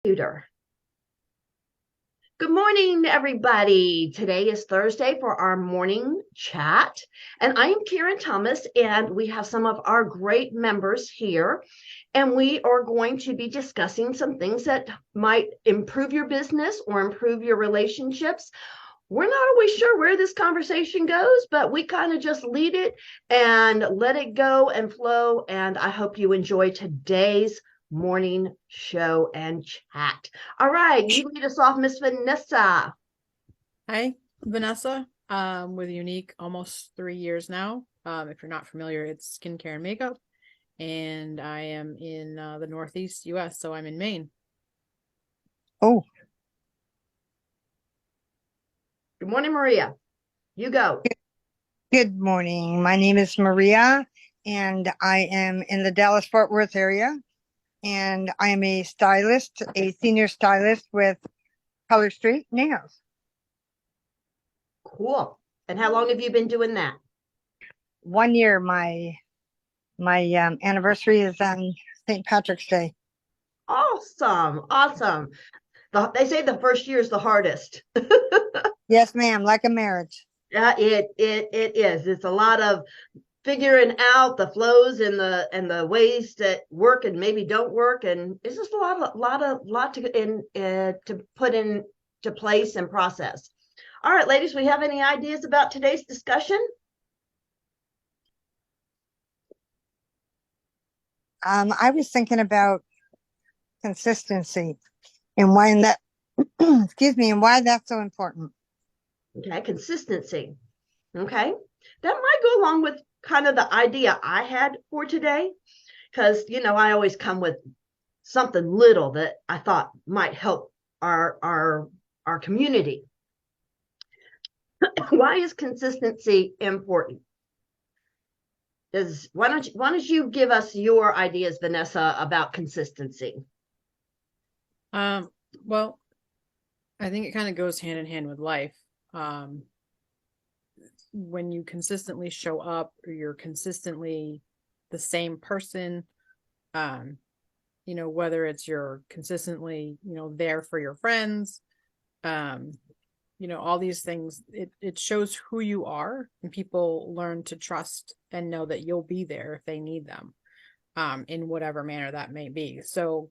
Computer. Good morning, everybody. Today is Thursday for our morning chat, and I am Karen Thomas, and we have some of our great members here, and we are going to be discussing some things that might improve your business or improve your relationships. We're not always sure where this conversation goes, but we kind of just lead it and let it go and flow. And I hope you enjoy today's morning show and chat. All right, you lead us off, Miss Vanessa. Hi, Vanessa. With Unique almost 3 years now. If you're not familiar, it's skincare and makeup. And I am in the Northeast US, so I'm in Maine. Oh, Good morning, Maria. You go. good morning. My name is Maria, and I am in the Dallas-Fort Worth area. And I am a stylist, a senior stylist with Color Street Nails. Cool. And how long have you been doing that? 1 year. My anniversary is on St. Patrick's Day. Awesome. Awesome. They say the first year is the hardest. Yes, ma'am. Like a marriage. Yeah, it is. It's a lot of figuring out the flows and the ways that work and maybe don't work, and it's just a lot to put into place and process. All right, ladies, we have any ideas about today's discussion? I was thinking about consistency and why that excuse me, and why that's so important. Okay, consistency. Okay, that might go along with kind of the idea I had for today, because I always come with something little that I thought might help our community. Why is consistency important? Why don't you give us your ideas, Vanessa, about consistency? Well, I think it kind of goes hand in hand with life. When you consistently show up, or you're consistently the same person, whether it's you're consistently, there for your friends, all these things, it shows who you are, and people learn to trust and know that you'll be there if they need them, in whatever manner that may be. So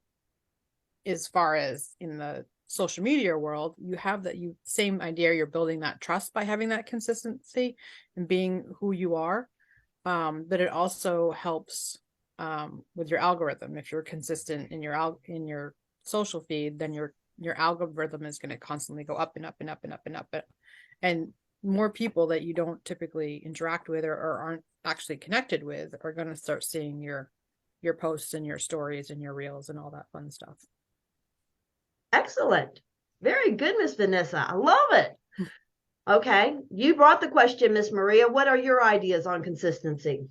as far as in the social media world, you have that same idea. You're building that trust by having that consistency and being who you are. But it also helps with your algorithm. If you're consistent in your social feed, then your algorithm is going to constantly go up and up and up and up and up. And more people that you don't typically interact with, or aren't actually connected with, are going to start seeing your posts and your stories and your reels and all that fun stuff. Excellent. Very good, Miss Vanessa. I love it. Okay, you brought the question, Miss Maria. What are your ideas on consistency?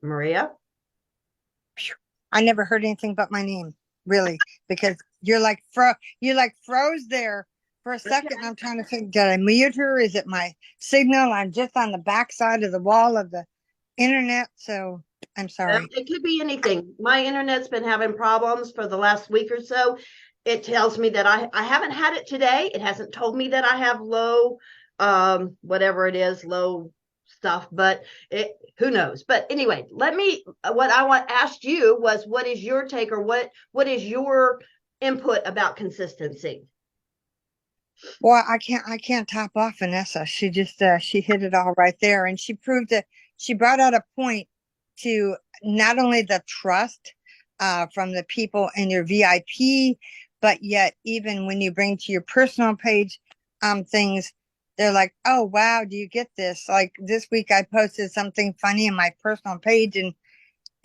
Maria? I never heard anything but my name, really, because you're like froze there for a second. Okay. I'm trying to think, did I mute her? Is it my signal? I'm just on the back side of the wall of the internet, so I'm sorry. It could be anything. My internet's been having problems for the last week or so. It tells me that I haven't had it today. It hasn't told me that I have low, whatever it is, low stuff, but who knows. But anyway, what I asked you was, what is your take, or what is your input about consistency? Well, I can't top off Vanessa. She just she hit it all right there, and she proved that she brought out a point to not only the trust from the people in your VIP, but yet even when you bring to your personal page things, they're like, oh wow, do you get this? Like this week I posted something funny in my personal page, and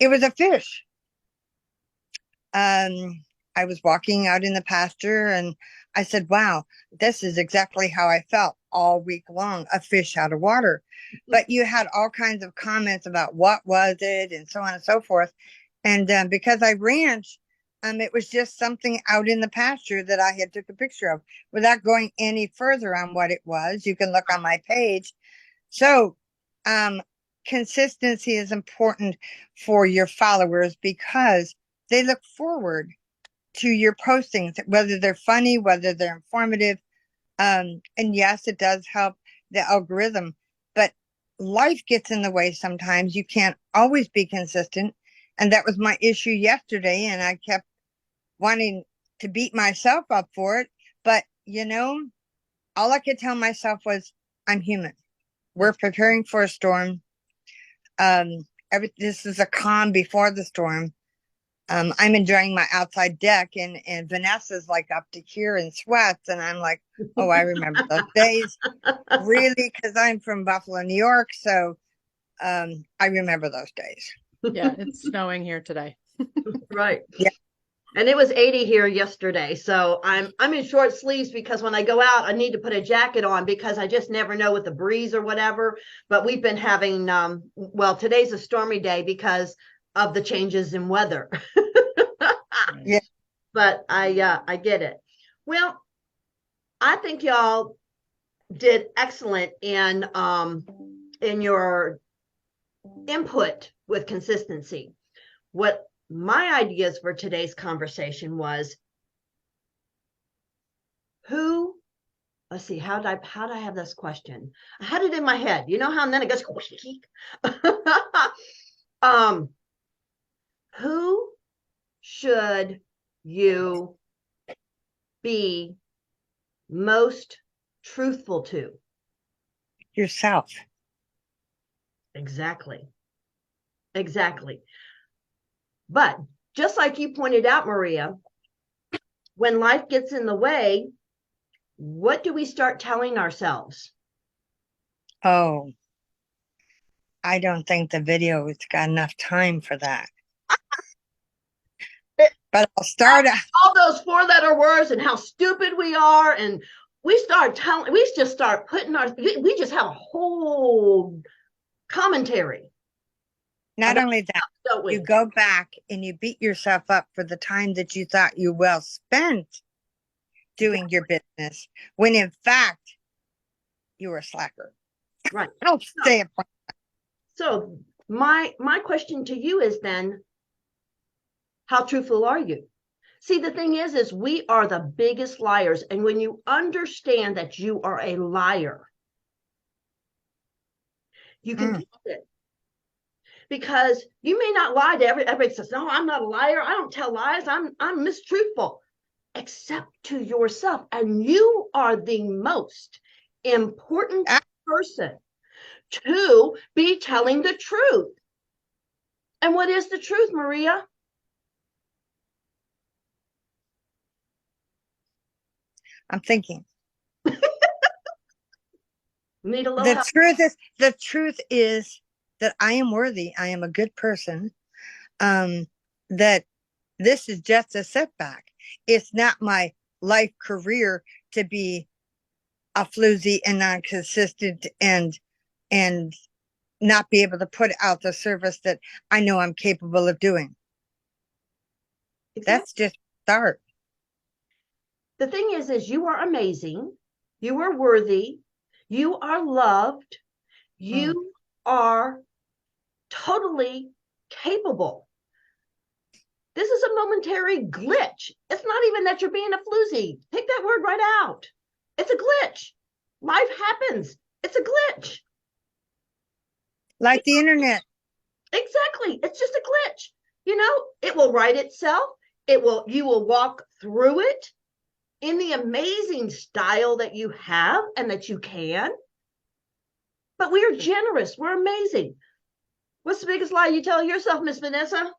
it was a fish. I was walking out in the pasture, and I said, wow, this is exactly how I felt all week long, a fish out of water. But you had all kinds of comments about what was it and so on and so forth. And because I ranch, It was just something out in the pasture that I had took a picture of. Without going any further on what it was, you can look on my page. So, um, consistency is important for your followers because they look forward to your postings, whether they're funny, whether they're informative. And yes, it does help the algorithm, but life gets in the way sometimes. You can't always be consistent. And that was my issue yesterday. And I kept wanting to beat myself up for it. But, all I could tell myself was, I'm human. We're preparing for a storm. This is a calm before the storm. I'm enjoying my outside deck, and Vanessa's like up to here in sweats. And I'm like, oh, I remember those days. Really, because I'm from Buffalo, New York. So I remember those days. Yeah, it's snowing here today. Right. Yeah. And it was 80 here yesterday. So I'm in short sleeves because when I go out, I need to put a jacket on because I just never know with the breeze or whatever. But we've been having well, today's a stormy day because of the changes in weather. Yeah. But I get it. Well, I think y'all did excellent in your input with consistency. What my ideas for today's conversation was who, let's see, how did I have this question? I had it in my head. You know how and then it goes um who should you be most truthful to? Yourself. Exactly. Exactly. But just like you pointed out, Maria, when life gets in the way, what do we start telling ourselves? Oh, I don't think the video has got enough time for that. But I'll start out. All those four-letter words and how stupid we are, and we just start putting we just have a whole commentary Not about, only that, don't you we? go back and you beat yourself up for the time that you thought you well spent doing your business, when in fact you were a slacker. Right. I'll say it. So my question to you is then, how truthful are you? See, the thing is we are the biggest liars, and when you understand that you are a liar, you can Mm. tell it. Because you may not lie to everybody says, no, I'm not a liar. I don't tell lies. I'm mistruthful, except to yourself. And you are the most important Ah, person to be telling the truth. And what is the truth, Maria? I'm thinking. Need a little help. The truth is that I am worthy. I am a good person. That this is just a setback. It's not my life career to be a floozy and non-consistent and not be able to put out the service that I know I'm capable of doing. Exactly. That's just start. The thing is you are amazing. You are worthy. You are loved. Mm. You are totally capable. This is a momentary glitch. It's not even that you're being a floozy. Take that word right out. It's a glitch. Life happens. It's a glitch. Like the internet. Exactly. It's just a glitch. It will right itself. You will walk through it in the amazing style that you have and that you can. But we are generous. We're amazing. What's the biggest lie you tell yourself, Miss Vanessa?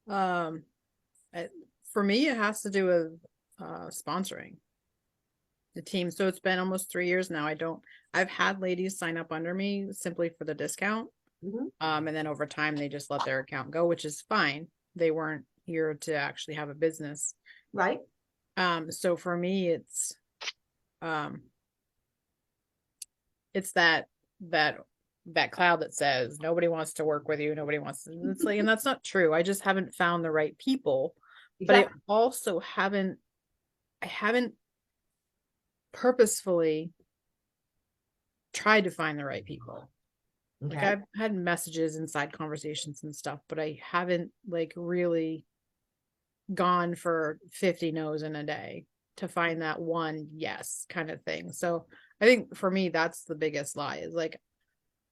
Um, for me, it has to do with sponsoring the team. So it's been almost 3 years now. I've had ladies sign up under me simply for the discount. Mm-hmm. And then over time, they just let their account go, which is fine. They weren't here to actually have a business. Right. So for me, it's that that cloud that says nobody wants to work with you, nobody wants to, it's like, and that's not true. I just haven't found the right people, but I Exactly. also I haven't purposefully tried to find the right people. Like Okay. I've had messages inside conversations and stuff, but I haven't like really gone for 50 no's in a day to find that one yes kind of thing. So I think for me, that's the biggest lie is like,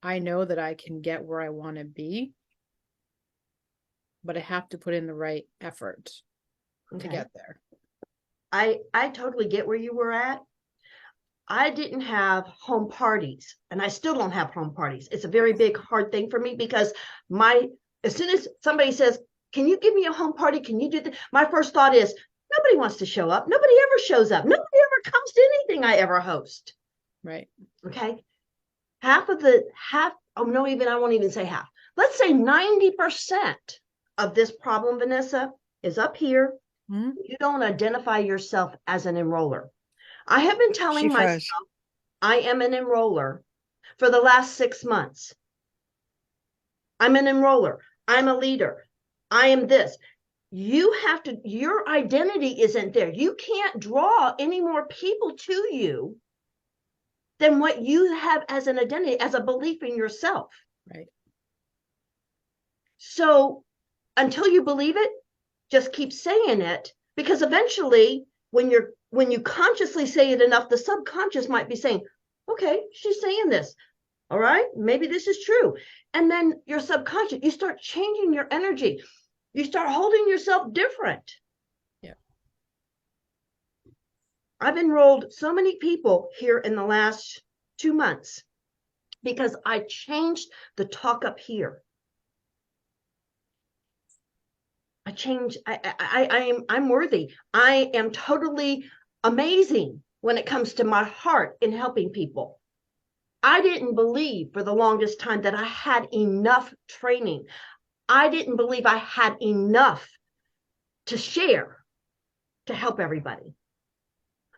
I know that I can get where I want to be, but I have to put in the right effort to Okay. get there. I totally get where you were at. I didn't have home parties, and I still don't have home parties. It's a very big, hard thing for me because as soon as somebody says, "Can you give me a home party? Can you do that?" My first thought is, nobody wants to show up. Nobody ever shows up. Nobody ever comes to anything I ever host. Right. Okay. Oh, no, I won't even say half. Let's say 90% of this problem, Vanessa, is up here. Mm-hmm. You don't identify yourself as an enroller. I have been She telling myself froze. I am an enroller for the last 6 months. I'm an enroller. I'm a leader. I am this. Your identity isn't there. You can't draw any more people to you than what you have as an identity, as a belief in yourself. Right. So until you believe it, just keep saying it, because eventually when you consciously say it enough, the subconscious might be saying, okay, she's saying this. All right, maybe this is true. And then your subconscious, you start changing your energy. You start holding yourself different. Yeah. I've enrolled so many people here in the last 2 months because I changed the talk up here. I'm worthy. I am totally amazing when it comes to my heart in helping people. I didn't believe for the longest time that I had enough training. I didn't believe I had enough to share to help everybody.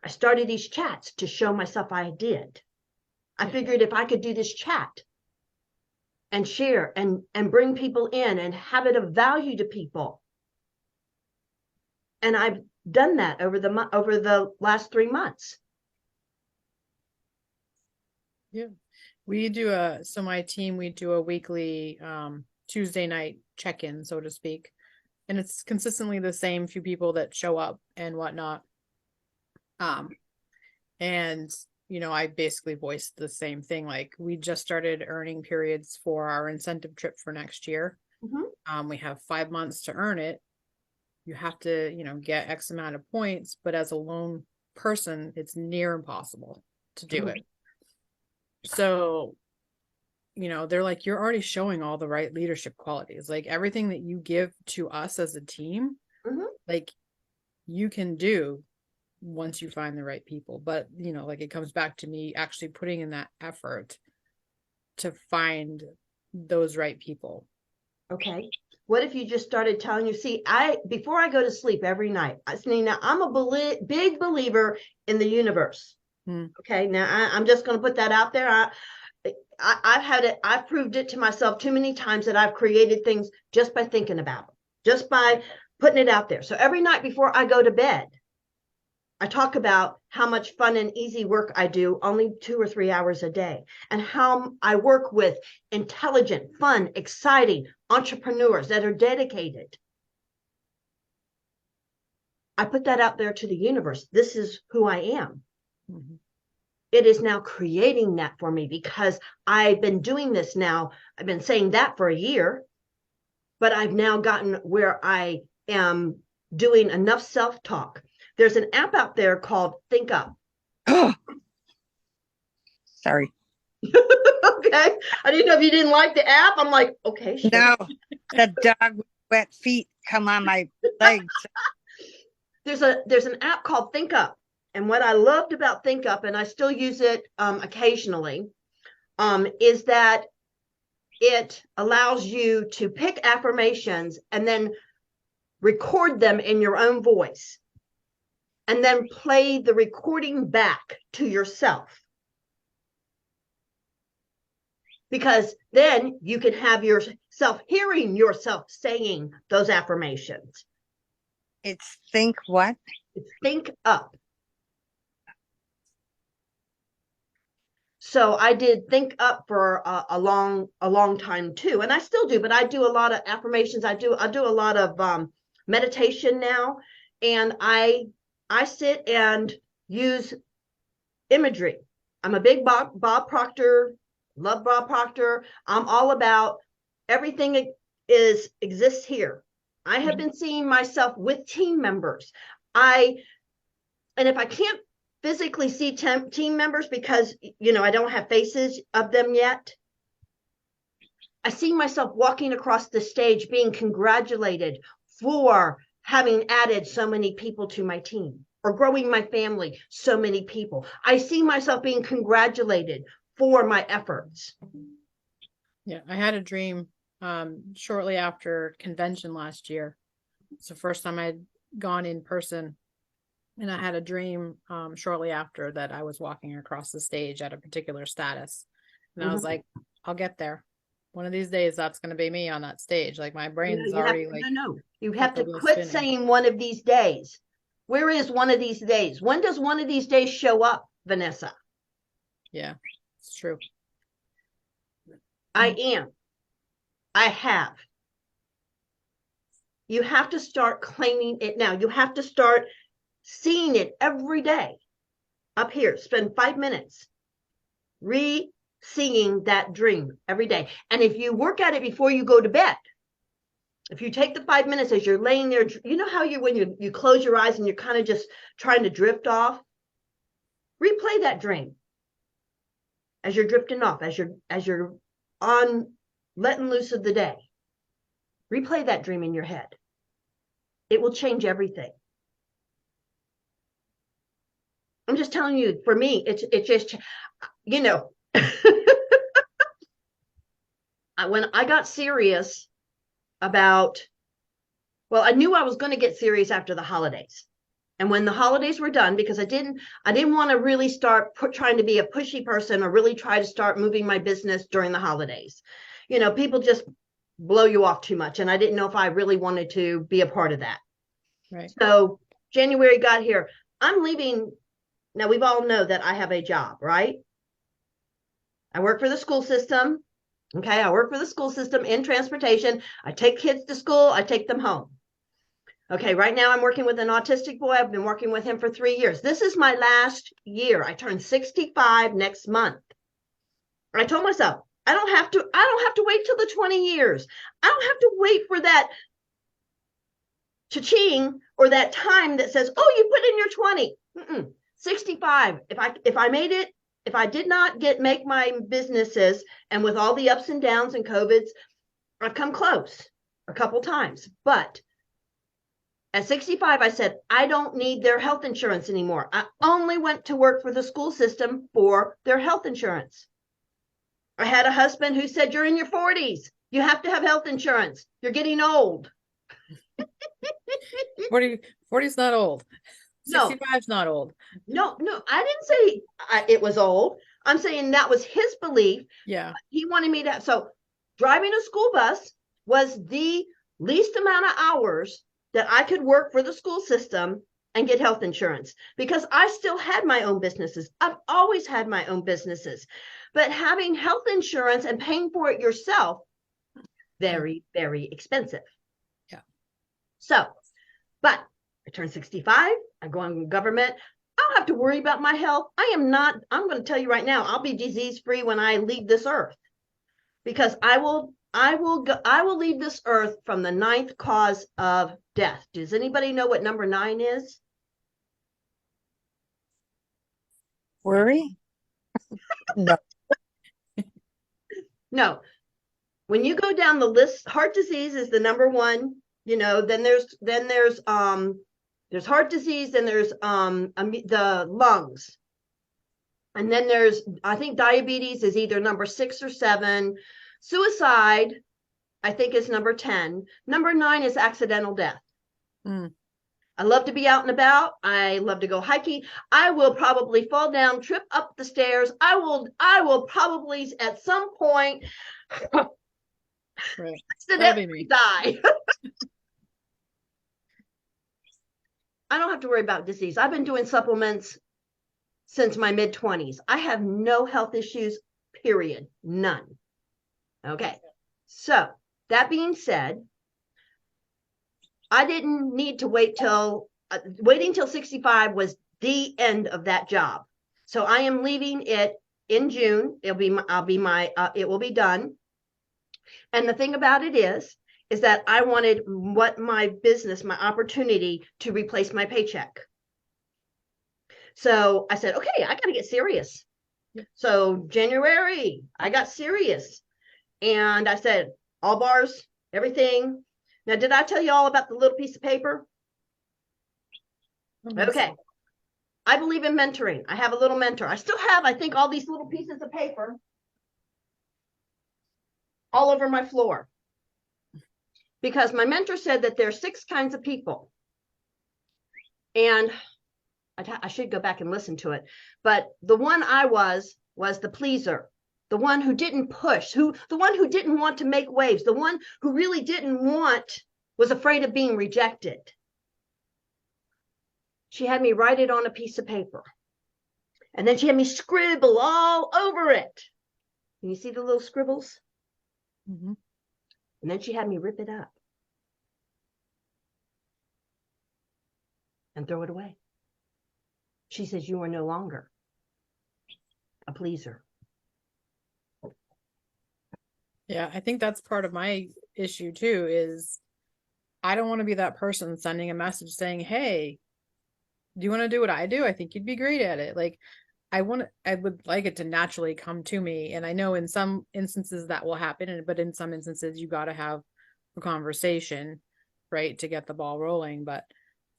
I started these chats to show myself I did. I Yeah. figured if I could do this chat and share and bring people in and have it of value to people. And I've done that over the last 3 months. Yeah. So my team, we do a weekly Tuesday night check-in, so to speak. And it's consistently the same few people that show up and whatnot. And I basically voiced the same thing. Like we just started earning periods for our incentive trip for next year. Mm-hmm. We have 5 months to earn it. You have to, get X amount of points, but as a lone person, it's near impossible to do it. So, they're like, you're already showing all the right leadership qualities. Like everything that you give to us as a team, Mm-hmm. like you can do once you find the right people. But, like it comes back to me actually putting in that effort to find those right people. Okay. What if you just started telling you, see, before I go to sleep every night, now I'm a big believer in the universe. Okay. Now I'm just going to put that out there. I've had it. I've proved it to myself too many times that I've created things just by thinking about them, just by putting it out there. So every night before I go to bed, I talk about how much fun and easy work I do only 2 or 3 hours a day, and how I work with intelligent, fun, exciting entrepreneurs that are dedicated. I put that out there to the universe. This is who I am. Mm-hmm. It is now creating that for me because I've been doing this now. I've been saying that for a year, but I've now gotten where I am doing enough self-talk. There's an app out there called Think Up. Sorry. Okay. I didn't know if you didn't like the app. I'm like, okay, sure. No, the dog with wet feet come on my legs. There's an app called Think Up. And what I loved about Think Up, and I still use it occasionally, is that it allows you to pick affirmations and then record them in your own voice and then play the recording back to yourself. because then you can have yourself hearing yourself saying those affirmations. It's think what? It's think up. So I did think up for a long time too, and I still do. But I do a lot of affirmations. I do a lot of meditation now, and I sit and use imagery. I'm a big Bob Proctor, love Bob Proctor. I'm all about everything exists here. I have been seeing myself with team members. And if I can't physically see team members because I don't have faces of them yet, I see myself walking across the stage being congratulated for having added so many people to my team or growing my family so many people. I see myself being congratulated for my efforts. Yeah, I had a dream shortly after convention last year. It's the first time I'd gone in person. And I had a dream shortly after that I was walking across the stage at a particular status. And I was like, I'll get there. One of these days, that's going to be me on that stage. Like my brain's already like. No. You have to quit saying one of these days. Where is one of these days? When does one of these days show up, Vanessa? Yeah, it's true. I am. I have. You have to start claiming it now. You have to start seeing it every day. Up here, spend 5 minutes re-seeing that dream every day. And if you work at it before you go to bed, if you take the 5 minutes as you're laying there, you know how when you close your eyes and you're kind of just trying to drift off? Replay that dream as you're drifting off, as you're on letting loose of the day. Replay that dream in your head. It will change everything. I'm just telling you, for me, it's just, when I got serious about, well, I knew I was going to get serious after the holidays. And when the holidays were done, because I didn't want to really start trying to be a pushy person or really try to start moving my business during the holidays. People just blow you off too much. And I didn't know if I really wanted to be a part of that. Right. So January got here. I'm leaving. Now, we've all know that I have a job, right? I work for the school system. Okay. I work for the school system in transportation. I take kids to school. I take them home. Okay, right now I'm working with an autistic boy. I've been working with him for 3 years. This is my last year. I turn 65 next month. I told myself, I don't have to wait till the 20 years. I don't have to wait for that cha-ching or that time that says, oh, you put in your 20. 65. If I made it, if I did not make my businesses, and with all the ups and downs and COVIDs, I've come close a couple times, but at 65, I said, I don't need their health insurance anymore. I only went to work for the school system for their health insurance. I had a husband who said, you're in your 40s. You have to have health insurance. You're getting old. 40 is not old. No. 65 is not old. No, I didn't say it was old. I'm saying that was his belief. Yeah. He wanted me to. So driving a school bus was the least amount of hours that I could work for the school system and get health insurance, because I still had my own businesses. I've always had my own businesses, but having health insurance and paying for it yourself, very, very expensive. Yeah. So, but I turned 65. I go on government. I don't have to worry about my health. I'm going to tell you right now, I'll be disease free when I leave this earth, because I will leave this earth from the 9th cause of death. Does anybody know what number 9 is? Worry? No. No. When you go down the list, heart disease is the number 1. Then there's heart disease, then there's the lungs. And then there's, I think diabetes is either number 6 or 7. Suicide, I think, is number 10. Number 9 is accidental death. I love to be out and about. I love to go hiking. I will probably fall down, trip up the stairs. I will probably at some point Right. That'll be accidentally me. die. I don't have to worry about disease. I've been doing supplements since my mid-20s. I have no health issues, period. None. Okay. So that being said, I didn't need to waiting till 65 was the end of that job. So I am leaving it in June. It will be done. And the thing about it is that I wanted my opportunity to replace my paycheck. So I said, okay, I got to get serious. So January, I got serious. And I said, all bars, everything. Now, did I tell you all about the little piece of paper? Okay. I believe in mentoring. I have a little mentor. I still have, I think, all these little pieces of paper all over my floor. Because my mentor said that there's 6 kinds of people. And I should go back and listen to it. But the one I was the pleaser. The one who didn't push, the one who didn't want to make waves, the one who really was afraid of being rejected. She had me write it on a piece of paper. And then she had me scribble all over it. Can you see the little scribbles? Mm-hmm. And then she had me rip it up and throw it away. She says, you are no longer a pleaser. Yeah, I think that's part of my issue too, is I don't want to be that person sending a message saying, hey, do you want to do what I do? I think you'd be great at it. Like, I would like it to naturally come to me. And I know in some instances that will happen, but in some instances you got to have a conversation, right, to get the ball rolling. But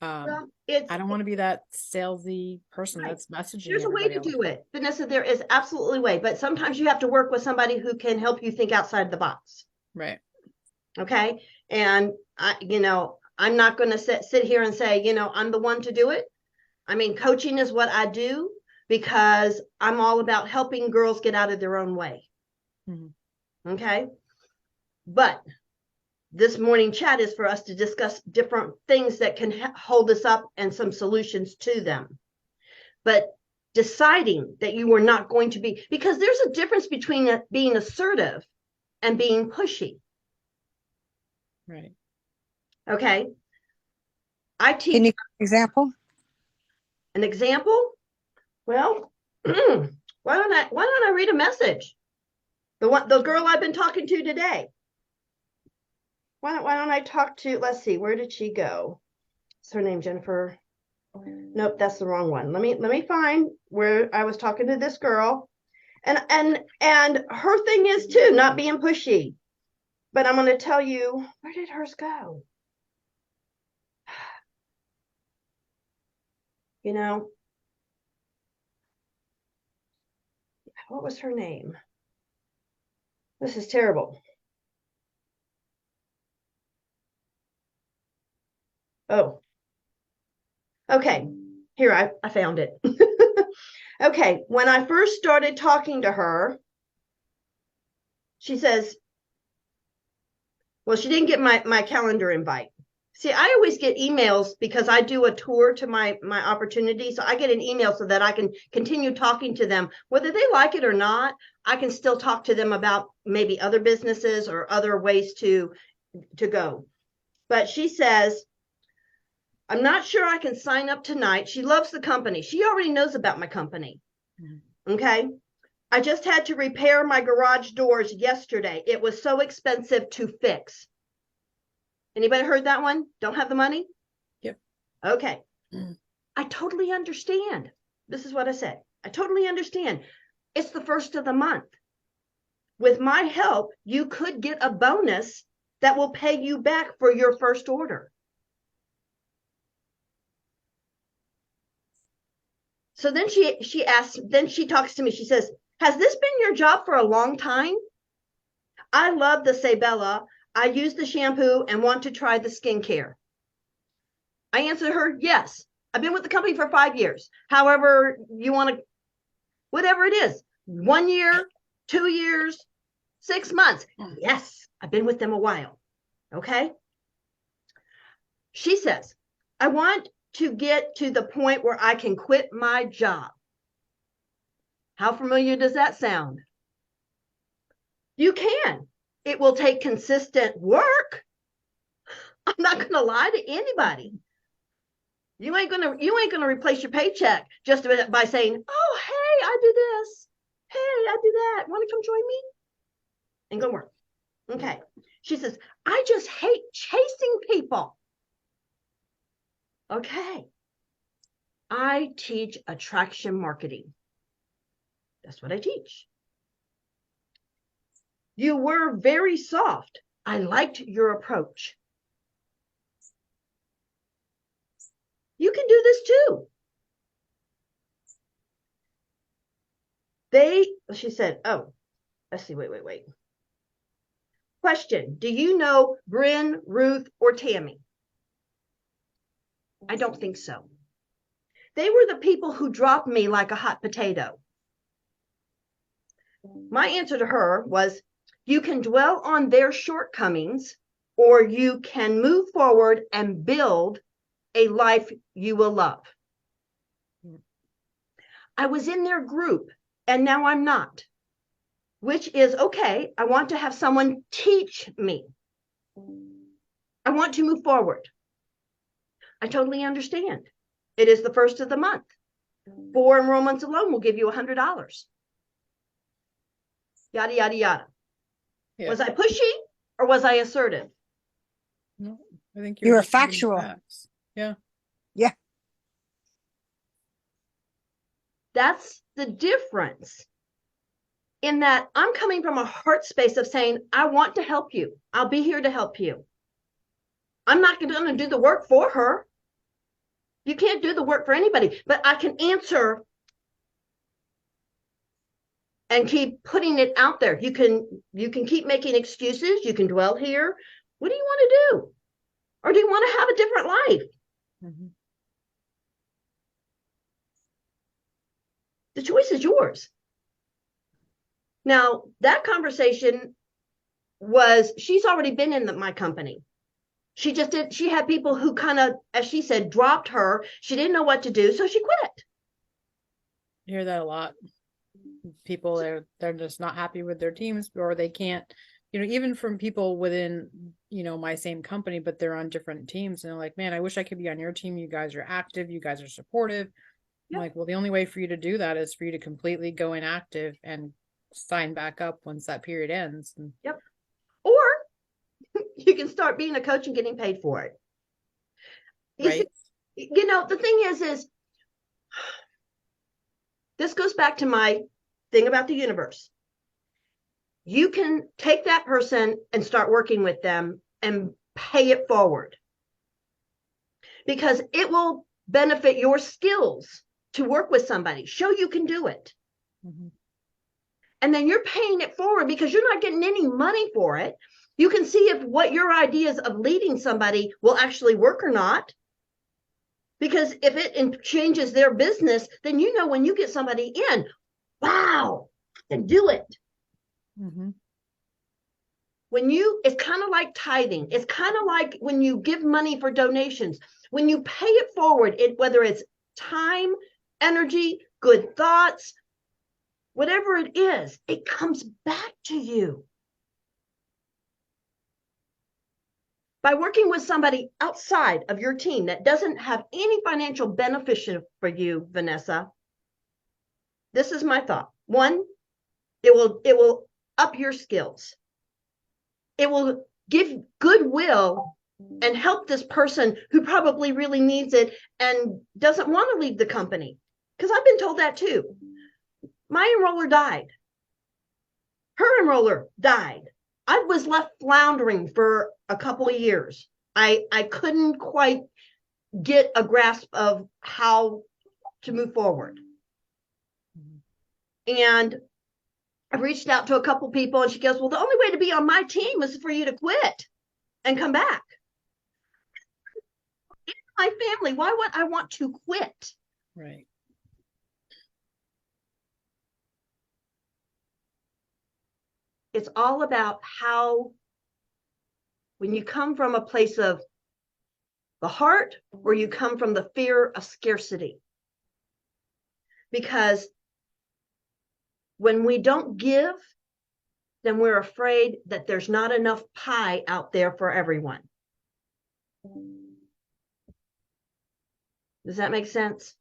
Well, I don't want to be that salesy person right. That's messaging There's a way everybody to else. do it. Vanessa, there is absolutely a way, but sometimes you have to work with somebody who can help you think outside the box. Right. Okay. And I'm not going to sit here and say, I'm the one to do it. I mean, coaching is what I do because I'm all about helping girls get out of their own way. Mm-hmm. Okay. But this morning chat is for us to discuss different things that can hold us up and some solutions to them. But deciding that you are not going to be, because there's a difference between being assertive and being pushy. Right. Okay. I teach. Can you give an example? An example? Well, why don't I read a message? The girl I've been talking to today. Why don't I talk to, let's see, where did she go? What's her name, Jennifer? Nope, that's the wrong one. Let me find where I was talking to this girl. And her thing is too, not being pushy. But I'm going to tell you, where did hers go? What was her name? This is terrible. Oh, okay. Here, I found it. Okay, when I first started talking to her, she says, well, she didn't get my calendar invite. See, I always get emails because I do a tour to my opportunity. So I get an email so that I can continue talking to them. Whether they like it or not, I can still talk to them about maybe other businesses or other ways to go. But she says, I'm not sure I can sign up tonight. She loves the company. She already knows about my company. Mm-hmm. Okay. I just had to repair my garage doors yesterday. It was so expensive to fix. Anybody heard that one? Don't have the money? Yep. Okay. I totally understand. This is what I said. I totally understand. It's the first of the month. With my help, you could get a bonus that will pay you back for your first order. So then she asks, then she talks to me. She says, has this been your job for a long time? I love the Sabella. I use the shampoo and want to try the skincare. I answered her, yes. I've been with the company for 5 years. However, you want to, whatever it is, 1 year, 2 years, 6 months. Yes, I've been with them a while. Okay. She says, I want to get to the point where I can quit my job. How familiar does that sound? You can. It will take consistent work. I'm not going to lie to anybody. You ain't gonna replace your paycheck just by saying, "Oh, hey, I do this. Hey, I do that. Want to come join me?" Ain't gonna work. Okay. She says, "I just hate chasing people." Okay. I teach attraction marketing. That's what I teach. You were very soft. I liked your approach. You can do this too. She said, oh, let's see, wait. Question, do you know Bryn, Ruth, or Tammy? I don't think so. They were the people who dropped me like a hot potato. My answer to her was, you can dwell on their shortcomings, or you can move forward and build a life you will love. I was in their group and now I'm not, which is okay. I want to have someone teach me. I want to move forward. I totally understand. It is the first of the month. 4 enrollments alone will give you $100. Yada, yada, yada. Yeah. Was I pushy or was I assertive? No, I think you were factual. Facts. Yeah. Yeah. That's the difference. In that I'm coming from a heart space of saying, I want to help you. I'll be here to help you. I'm not going to do the work for her. You can't do the work for anybody, but I can answer and keep putting it out there. You can keep making excuses. You can dwell here. What do you want to do? Or do you want to have a different life? Mm-hmm. The choice is yours. Now, that conversation she's already been in my company. She had people who kind of, as she said, dropped her. She didn't know what to do, so she quit. You hear that a lot. People, they're just not happy with their teams, or they can't, even from people within, my same company, but they're on different teams. And they're like, man, I wish I could be on your team. You guys are active. You guys are supportive. Yep. I'm like, well, the only way for you to do that is for you to completely go inactive and sign back up once that period ends. Yep. Or you can start being a coach and getting paid for it. Right. The thing is this goes back to my thing about the universe. You can take that person and start working with them and pay it forward, because it will benefit your skills to work with somebody. Show you can do it. Mm-hmm. And then you're paying it forward because you're not getting any money for it. You can see if what your ideas of leading somebody will actually work or not. Because if it changes their business, then when you get somebody in, wow, then do it. Mm-hmm. It's kind of like tithing. It's kind of like when you give money for donations. When you pay it forward, whether it's time, energy, good thoughts, whatever it is, it comes back to you. By working with somebody outside of your team that doesn't have any financial benefit for you, Vanessa, this is my thought. One, it will up your skills. It will give goodwill and help this person who probably really needs it and doesn't want to leave the company. Because I've been told that too. My enroller died. Her enroller died. I was left floundering for a couple of years. I couldn't quite get a grasp of how to move forward. And I reached out to a couple people and she goes, well, the only way to be on my team is for you to quit and come back. my family. Why would I want to quit? Right. It's all about how, when you come from a place of the heart or you come from the fear of scarcity. Because when we don't give, then we're afraid that there's not enough pie out there for everyone. Does that make sense?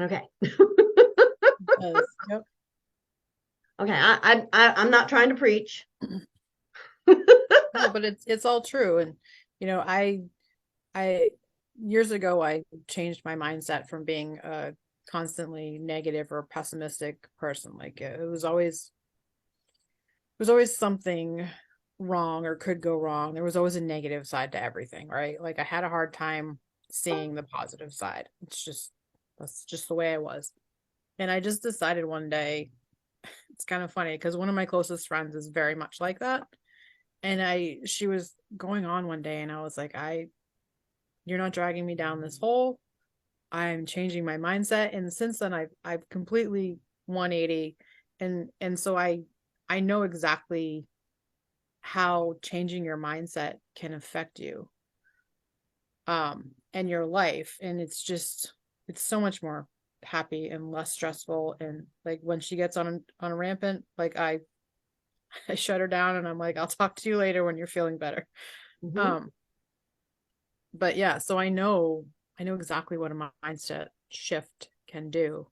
Okay. Yep. Okay. I'm not trying to preach. No, but it's all true. And I years ago I changed my mindset from being a constantly negative or pessimistic person. Like it was always something wrong or could go wrong. There was always a negative side to everything, right? Like I had a hard time seeing the positive side. That's just the way I was. And I just decided one day, it's kind of funny because one of my closest friends is very much like that. And she was going on one day and I was like, you're not dragging me down this hole. I'm changing my mindset. And since then I've completely 180. And so I know exactly how changing your mindset can affect you and your life. And it's so much more happy and less stressful. And like when she gets on a rampant, like I shut her down and I'm like, I'll talk to you later when you're feeling better. Mm-hmm. But yeah, so I know exactly what a mindset shift can do.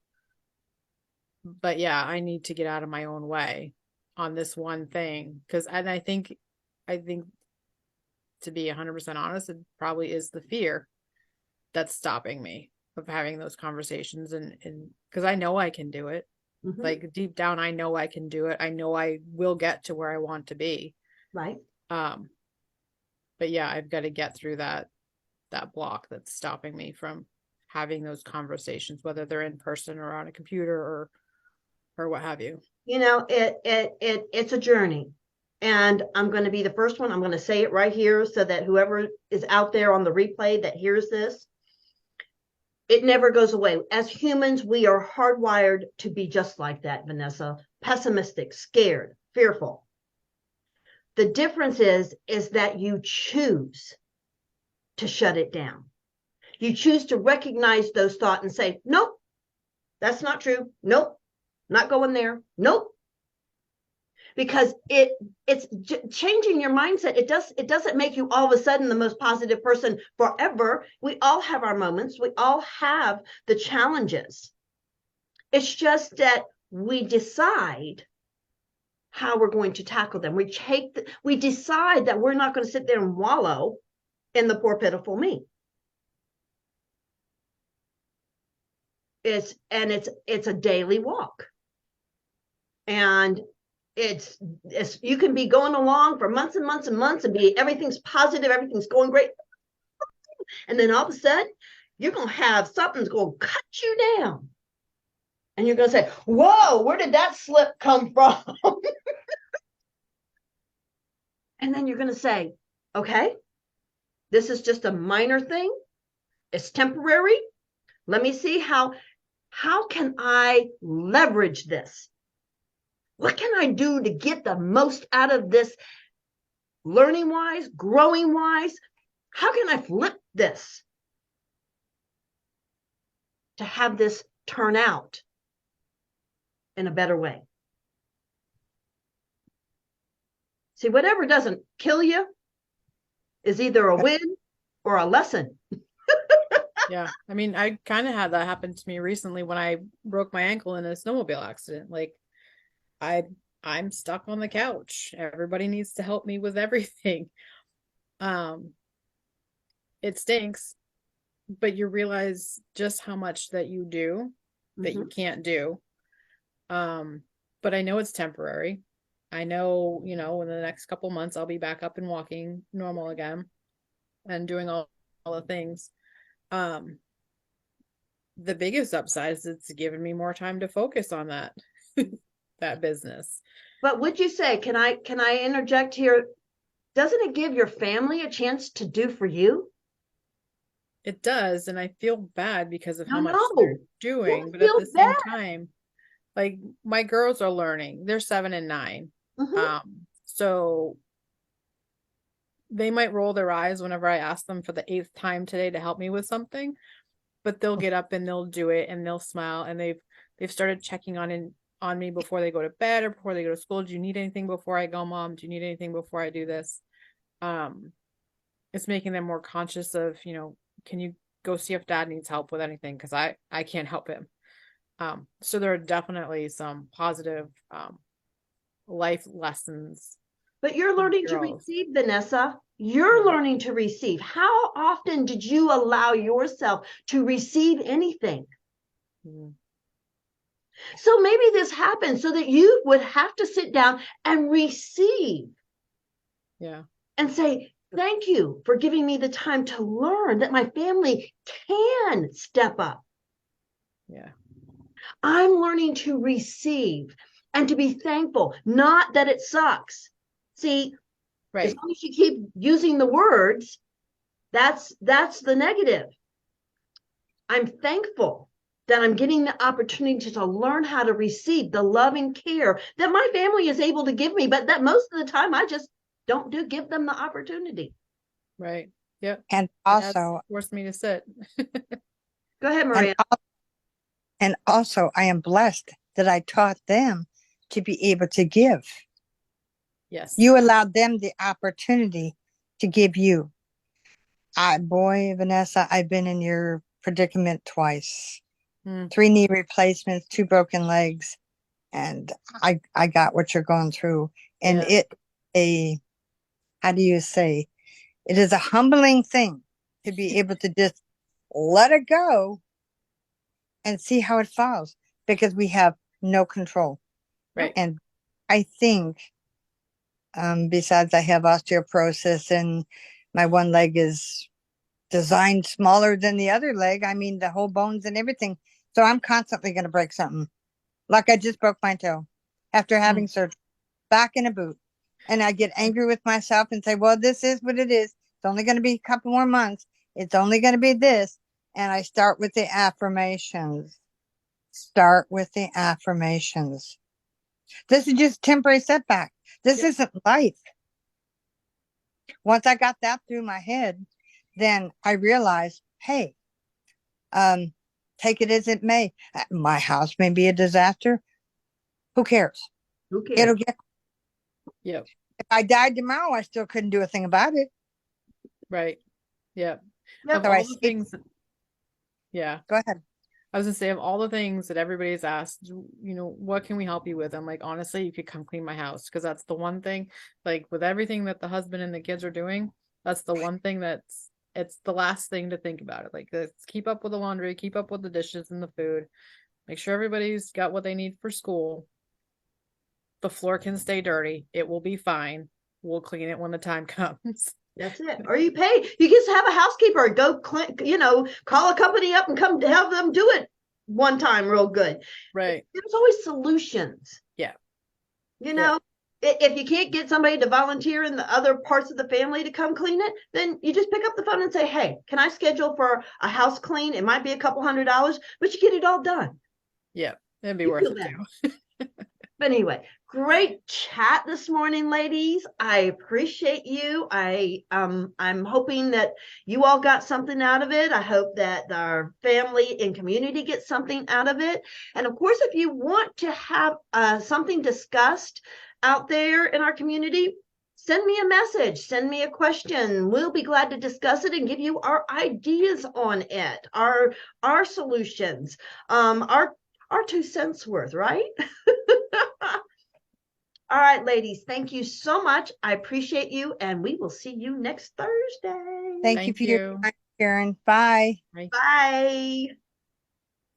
But yeah, I need to get out of my own way on this one thing because and I think to be 100% honest, it probably is the fear that's stopping me of having those conversations and because I know I can do it. Mm-hmm. Like deep down, I know I can do it. I know I will get to where I want to be. Right. Um, but yeah, I've got to get through that block that's stopping me from having those conversations, whether they're in person or on a computer or what have you. It's a journey. And I'm going to be the first one. I'm going to say it right here so that whoever is out there on the replay that hears this, it never goes away. As humans, we are hardwired to be just like that, Vanessa. Pessimistic, scared, fearful. The difference is that you choose to shut it down. You choose to recognize those thoughts and say, nope, that's not true. Nope, not going there. Nope. Because it's changing your mindset. It doesn't make you all of a sudden the most positive person forever. We all have our moments. We all have the challenges. It's just that we decide how we're going to tackle them. We decide that we're not going to sit there and wallow in the poor pitiful me. It's a daily walk. And it's you can be going along for months and months and months and be everything's positive, everything's going great. And then all of a sudden, you're going to have something's going to cut you down. And you're going to say, whoa, where did that slip come from? And then you're going to say, okay, this is just a minor thing. It's temporary. Let me see how can I leverage this? What can I do to get the most out of this learning wise, growing wise? How can I flip this to have this turn out in a better way? See, whatever doesn't kill you is either a win or a lesson. Yeah. I mean, I kind of had that happen to me recently when I broke my ankle in a snowmobile accident. Like I I'm stuck on the couch. Everybody needs to help me with everything. Um, it stinks, but you realize just how much that you do that you Mm-hmm. can't do. Um, but I know it's temporary. I know, in the next couple months I'll be back up and walking normal again and doing all the things. Um, the biggest upside is it's given me more time to focus on that business. But would you say, can I interject here? Doesn't it give your family a chance to do for you? It does, and I feel bad because of No, how much they're no, doing, don't but at feel the same bad. time, like my girls are learning. They're 7 and 9. Hmm. So they might roll their eyes whenever I ask them for the 8th time today to help me with something, but they'll get up and they'll do it and they'll smile, and they've started checking on me before they go to bed or before they go to school. Do you need anything before I go, Mom? Do you need anything before I do this? Um, it's making them more conscious of, can you go see if Dad needs help with anything? Because I can't help him. So there are definitely some positive life lessons But you're for the learning to girls. receive, Vanessa. You're Yeah. learning to receive. How often did you allow yourself to receive anything? Mhm. So maybe this happened so that you would have to sit down and receive Yeah. and say, thank you for giving me the time to learn that my family can step up. Yeah. I'm learning to receive and to be thankful, not that it sucks. See, as Right. long as you keep using the words, that's the negative. I'm thankful that I'm getting the opportunity to learn how to receive the love and care that my family is able to give me, but that most of the time I just don't give them the opportunity. Right. Yep. And My dad's also, forced me to sit. Go ahead, and Maria. and also, I am blessed that I taught them to be able to give. Yes. You allowed them the opportunity to give you. Boy, Vanessa, I've been in your predicament twice. Mm, 3 knee replacements, 2 broken legs, and I got what you're going through. And yeah. a how do you say, it is a humbling thing to be able to just let it go and see how it falls, because we have no control. Right. And I think, besides I have osteoporosis and my one leg is designed smaller than the other leg. I mean, the whole bones and everything. So I'm constantly going to break something. Like I just broke my toe after Mm, having surgery, back in a boot. And I get angry with myself and say, well, this is what it is. It's only going to be a couple more months. It's only going to be this. And I start with the affirmations. Start with the affirmations. This is just temporary setback. This yep. isn't life. Once I got that through my head, then I realized, hey, um, take it as it may. My house may be a disaster. Who cares? Who It'll cares? get. Yep. If I died tomorrow, I still couldn't do a thing about it. Right. Yep. Of Yep. So I all the say, things that, yeah. go ahead. I was gonna say, of all the things that everybody's asked, what can we help you with? I'm like, honestly, you could come clean my house, because that's the one thing, like with everything that the husband and the kids are doing, that's the one thing it's the last thing to think about it. Like, let's keep up with the laundry, keep up with the dishes and the food, make sure everybody's got what they need for school. The floor can stay dirty. It will be fine. We'll clean it when the time comes. That's it. Or you pay. You just have a housekeeper. Go, call a company up and come to have them do it one time, real good. Right. There's always solutions. Yeah. You Yeah. know, if you can't get somebody to volunteer in the other parts of the family to come clean it, then you just pick up the phone and say, hey, can I schedule for a house clean? It might be a couple $100, but you get it all done. Yeah. It'd be You worth feel it better. too. But anyway, great chat this morning, ladies. I appreciate you. I'm hoping that you all got something out of it. I hope that our family and community gets something out of it. And of course, if you want to have something discussed out there in our community, send me a message, send me a question. We'll be glad to discuss it and give you our ideas on it, our solutions, our 2 cents worth, right? All right, ladies, thank you so much. I appreciate you, and we will see you next Thursday. Thank you Thank for your you. time, Karen. Bye. Bye. Bye.